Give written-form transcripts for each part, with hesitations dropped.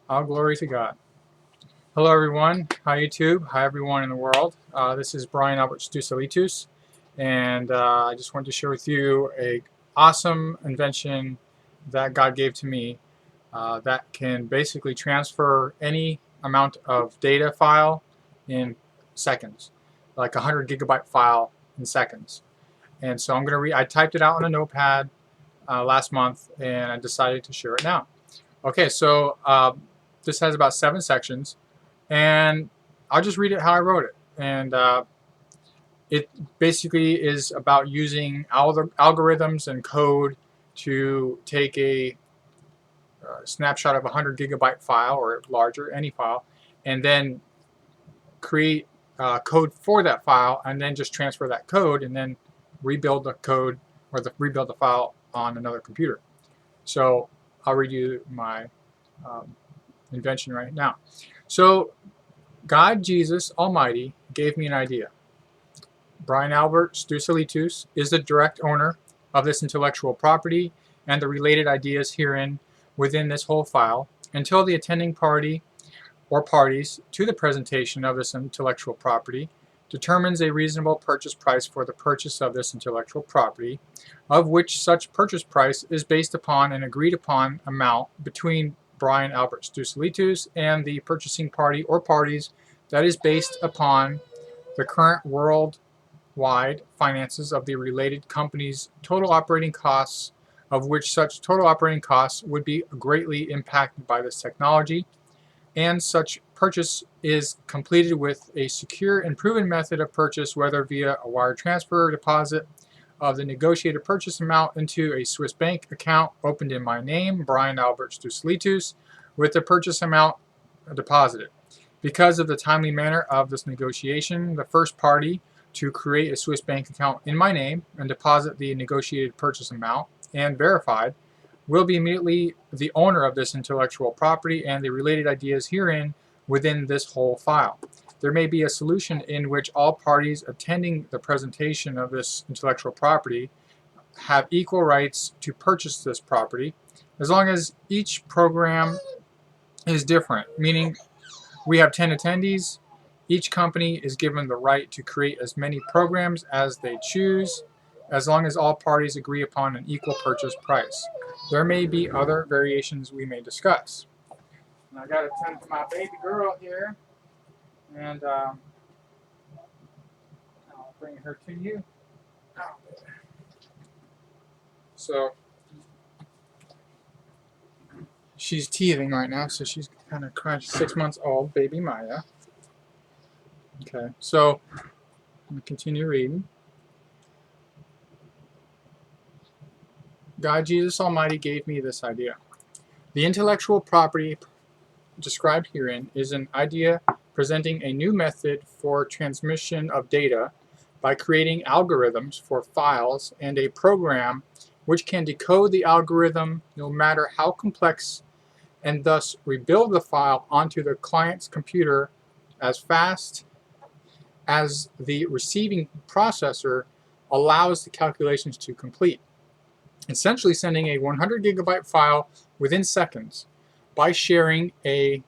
All glory to God. Hello, everyone. Hi, YouTube. Hi, everyone in the world. This is Brian Albert Stusalitus, and I just wanted to share with you a awesome invention that God gave to me that can basically transfer any amount of data file in seconds, like a 100 GB file in seconds. And so I'm going to read. I typed it out on a notepad last month, and I decided to share it now. Okay, so this has about 7 sections, and I'll just read it how I wrote it. And it basically is about using algorithms and code to take a snapshot of a 100 GB file or larger, any file, and then create code for that file, and then just transfer that code, and then rebuild the code or rebuild the file on another computer. So I'll read you my invention right now. So God, Jesus Almighty, gave me an idea. Brian Albert Stusalitus is the direct owner of this intellectual property and the related ideas herein within this whole file until the attending party or parties to the presentation of this intellectual property determines a reasonable purchase price for the purchase of this intellectual property, of which such purchase price is based upon an agreed upon amount between Brian Albert Stusalitus and the purchasing party or parties that is based upon the current worldwide finances of the related company's total operating costs, of which such total operating costs would be greatly impacted by this technology, and such purchase is completed with a secure and proven method of purchase, whether via a wire transfer or deposit of the negotiated purchase amount into a Swiss bank account opened in my name, Brian Albert Stusalitus, with the purchase amount deposited. Because of the timely manner of this negotiation, the first party to create a Swiss bank account in my name and deposit the negotiated purchase amount and verified will be immediately the owner of this intellectual property and the related ideas herein within this whole file. There may be a solution in which all parties attending the presentation of this intellectual property have equal rights to purchase this property, as long as each program is different, meaning we have 10 attendees. Each company is given the right to create as many programs as they choose, as long as all parties agree upon an equal purchase price. There may be other variations we may discuss. And I got to tend to my baby girl here, and I'll bring her to you. So she's teething right now, so she's kind of crying. She's 6 months old, baby Maya. Okay, so I'm going to continue reading. God, Jesus Almighty, gave me this idea. The intellectual property described herein is an idea presenting a new method for transmission of data by creating algorithms for files and a program which can decode the algorithm no matter how complex, and thus rebuild the file onto the client's computer as fast as the receiving processor allows the calculations to complete, essentially sending a 100 GB file within seconds by sharing a,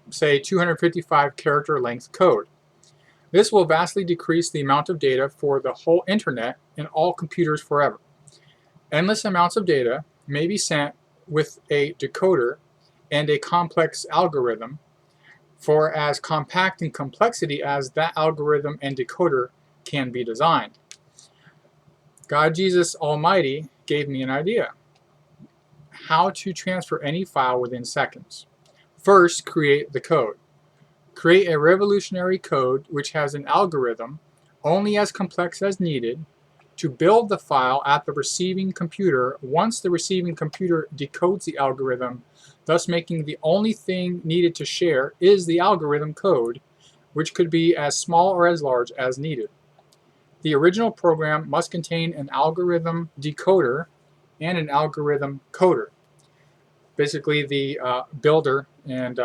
say, 255 character length code. This will vastly decrease the amount of data for the whole internet and all computers forever. Endless amounts of data may be sent with a decoder and a complex algorithm for as compact in complexity as that algorithm and decoder can be designed. God, Jesus Almighty, gave me an idea. How to transfer any file within seconds. First, create the code. Create a revolutionary code which has an algorithm only as complex as needed to build the file at the receiving computer once the receiving computer decodes the algorithm, thus making the only thing needed to share is the algorithm code, which could be as small or as large as needed. The original program must contain an algorithm decoder and an algorithm coder, basically the builder and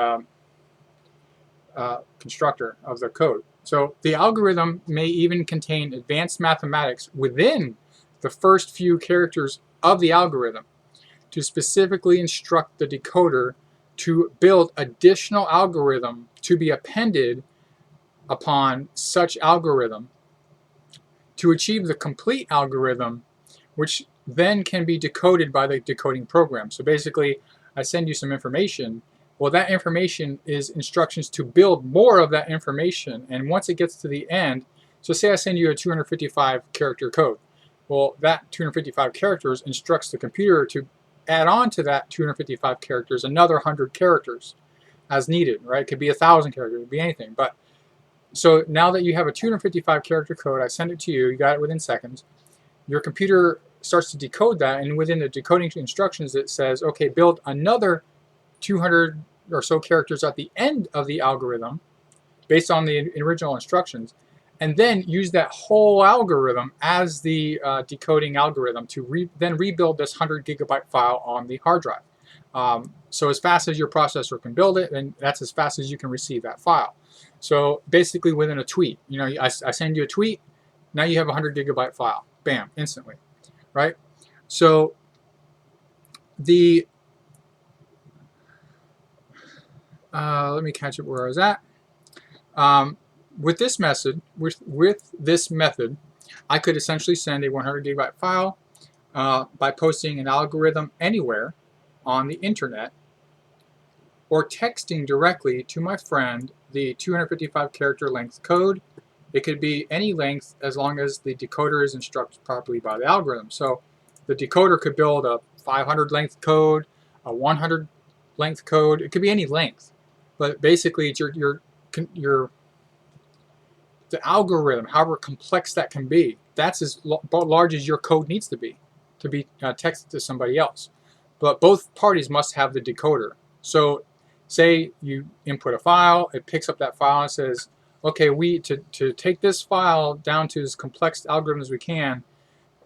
constructor of the code. So the algorithm may even contain advanced mathematics within the first few characters of the algorithm to specifically instruct the decoder to build additional algorithm to be appended upon such algorithm to achieve the complete algorithm, which then can be decoded by the decoding program. So basically, I send you some information. Well, that information is instructions to build more of that information. And once it gets to the end, so say I send you a 255 character code. Well, that 255 characters instructs the computer to add on to that 255 characters another 100 characters as needed, right? It could be 1,000 characters, it could be anything. But so now that you have a 255 character code, I send it to you, you got it within seconds. Your computer starts to decode that, and within the decoding instructions it says, okay, build another 200 or so characters at the end of the algorithm based on the original instructions, and then use that whole algorithm as the decoding algorithm to then rebuild this 100 gigabyte file on the hard drive. So as fast as your processor can build it, and that's as fast as you can receive that file. So basically within a tweet, you know, I send you a tweet, now you have a 100 gigabyte file, bam, instantly, right? So the let me catch up where I was at. With this method, I could essentially send a 100 gigabyte file by posting an algorithm anywhere on the internet, or texting directly to my friend the 255 character length code. It could be any length as long as the decoder is instructed properly by the algorithm. So the decoder could build a 500 length code, a 100 length code. It could be any length, but basically it's the algorithm, however complex that can be, that's as large as your code needs to be texted to somebody else. But both parties must have the decoder. So say you input a file, it picks up that file and says, okay, to take this file down to as complex algorithm as we can,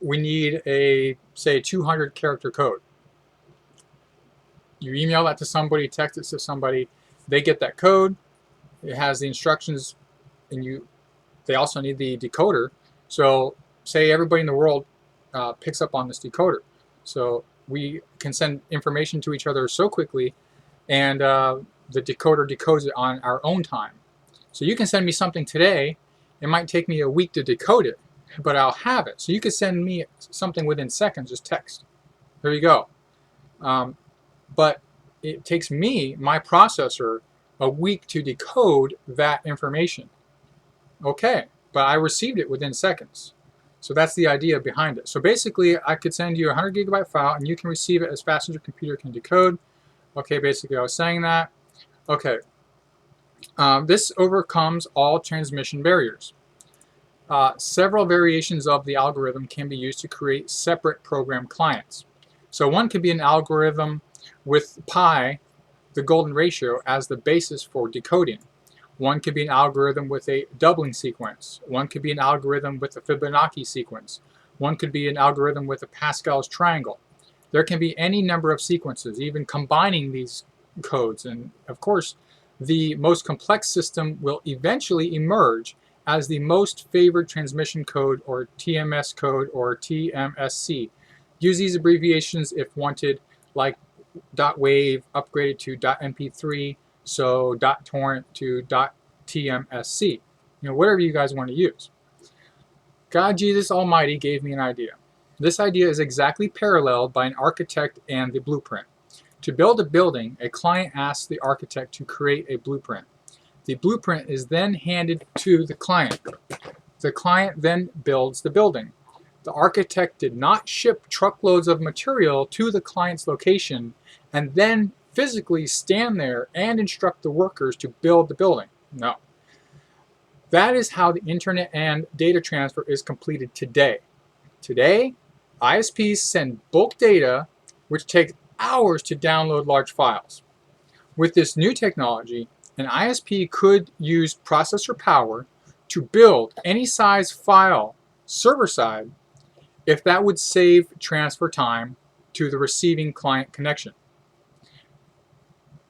we need a, say, 200 character code. You email that to somebody, text it to somebody, they get that code, it has the instructions, and they also need the decoder. So say everybody in the world picks up on this decoder. So we can send information to each other so quickly, and the decoder decodes it on our own time. So you can send me something today, it might take me a week to decode it, but I'll have it. So you can send me something within seconds, just text. There you go. But it takes me, my processor, a week to decode that information. Okay, but I received it within seconds. So that's the idea behind it. So basically, I could send you a 100 gigabyte file, and you can receive it as fast as your computer can decode. Okay, basically I was saying that. Okay, this overcomes all transmission barriers. Several variations of the algorithm can be used to create separate program clients. So one could be an algorithm with pi, the golden ratio, as the basis for decoding. One could be an algorithm with a doubling sequence. One could be an algorithm with a Fibonacci sequence. One could be an algorithm with a Pascal's triangle. There can be any number of sequences, even combining these codes. And of course, the most complex system will eventually emerge as the most favored transmission code, or TMS code, or TMSC. Use these abbreviations if wanted, like .wave upgraded to .mp3, so .torrent to .tmsc. You know, whatever you guys want to use. God Jesus Almighty gave me an idea. This idea is exactly paralleled by an architect and the blueprint. To build a building, a client asks the architect to create a blueprint. The blueprint is then handed to the client. The client then builds the building. The architect did not ship truckloads of material to the client's location and then physically stand there and instruct the workers to build the building. No. That is how the internet and data transfer is completed today. Today, ISPs send bulk data, which takes hours to download large files. With this new technology, an ISP could use processor power to build any size file server-side if that would save transfer time to the receiving client connection.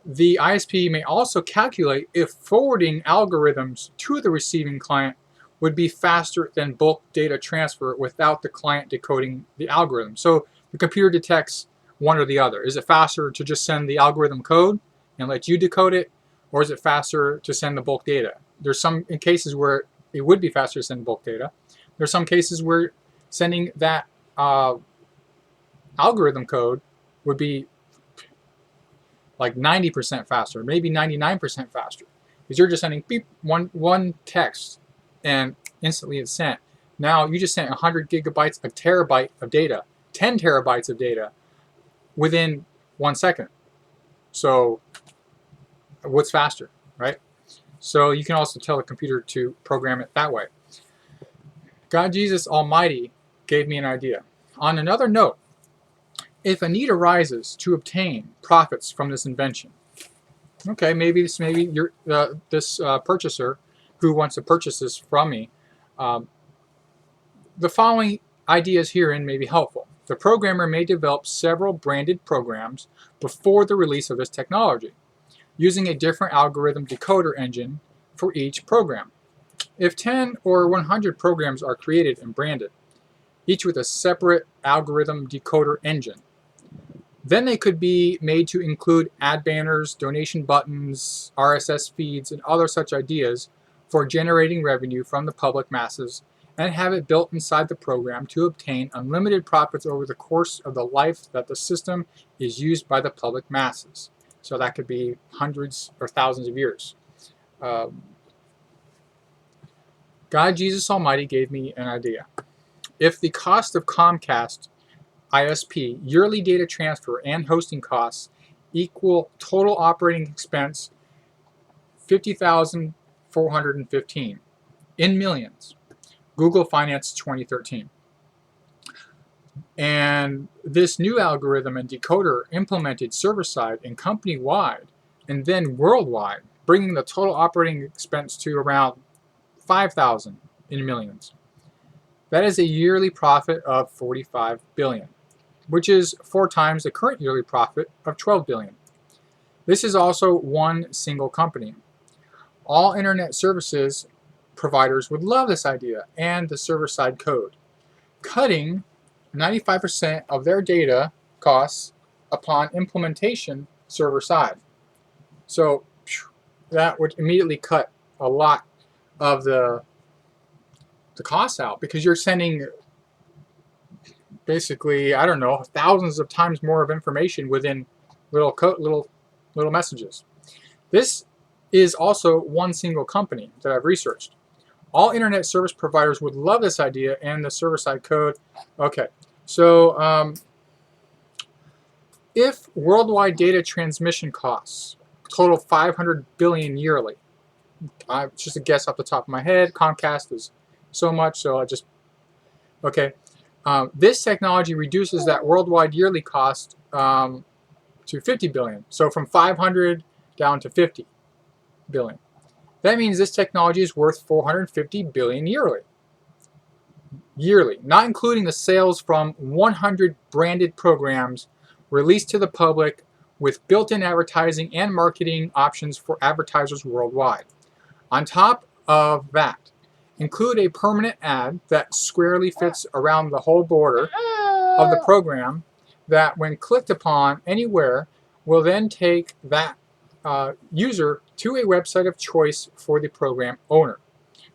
The ISP may also calculate if forwarding algorithms to the receiving client would be faster than bulk data transfer without the client decoding the algorithm. So the computer detects one or the other. Is it faster to just send the algorithm code and let you decode it, or is it faster to send the bulk data? There's some cases where it would be faster to send bulk data. There's some cases where sending that algorithm code would be like 90% faster, maybe 99% faster, because you're just sending beep, one text and instantly it's sent. Now you just sent 100 gigabytes, a terabyte of data, 10 terabytes of data within 1 second. So what's faster, right? So you can also tell the computer to program it that way. God Jesus Almighty gave me an idea. On another note, if a need arises to obtain profits from this invention, okay, maybe you're this purchaser who wants to purchase this from me, the following ideas herein may be helpful. The programmer may develop several branded programs before the release of this technology, using a different algorithm decoder engine for each program. If 10 or 100 programs are created and branded, each with a separate algorithm decoder engine, then they could be made to include ad banners, donation buttons, RSS feeds, and other such ideas for generating revenue from the public masses, and have it built inside the program to obtain unlimited profits over the course of the life that the system is used by the public masses. So that could be hundreds or thousands of years. God Jesus Almighty gave me an idea. If the cost of Comcast ISP yearly data transfer and hosting costs equal total operating expense 50,415 in millions, Google Finance 2013. And this new algorithm and decoder implemented server-side and company-wide and then worldwide, bringing the total operating expense to around 5,000 in millions. That is a yearly profit of 45 billion, which is 4 times the current yearly profit of 12 billion. This is also one single company. All internet services providers would love this idea and the server-side code, cutting 95% of their data costs upon implementation server-side. So that would immediately cut a lot of the costs out, because you're sending basically, I don't know, thousands of times more of information within little messages. This is also one single company that I've researched. All internet service providers would love this idea and the server-side code. Okay, so if worldwide data transmission costs total 500 billion yearly, just a guess off the top of my head, Comcast is so much, so I just, okay. This technology reduces that worldwide yearly cost to 50 billion. So from 500 down to 50 billion. That means this technology is worth 450 billion yearly. Yearly, not including the sales from 100 branded programs released to the public with built-in advertising and marketing options for advertisers worldwide. On top of that, include a permanent ad that squarely fits around the whole border of the program that, when clicked upon anywhere, will then take that user to a website of choice for the program owner.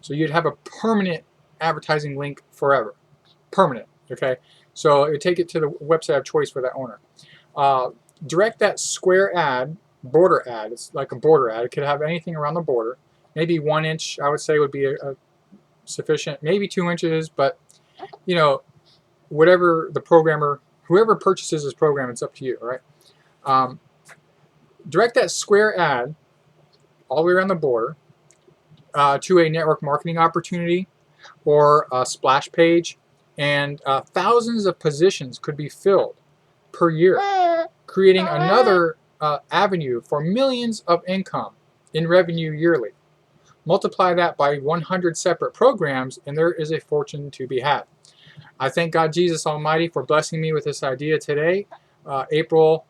So you'd have a permanent advertising link forever. Permanent, okay? So it would take it to the website of choice for that owner. Direct that square ad, border ad, it's like a border ad. It could have anything around the border. Maybe 1 inch, I would say, would be a sufficient, maybe 2 inches, but you know, whatever the programmer, whoever purchases this program, it's up to you, right? Direct that square ad all the way around the border to a network marketing opportunity or a splash page, and thousands of positions could be filled per year, creating another avenue for millions of income in revenue yearly. Multiply that by 100 separate programs, and there is a fortune to be had. I thank God Jesus Almighty for blessing me with this idea today, April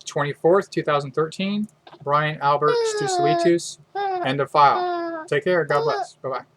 24th, 2013. Brian Albert Stusalitus, end of file. Take care. God bless. Bye-bye.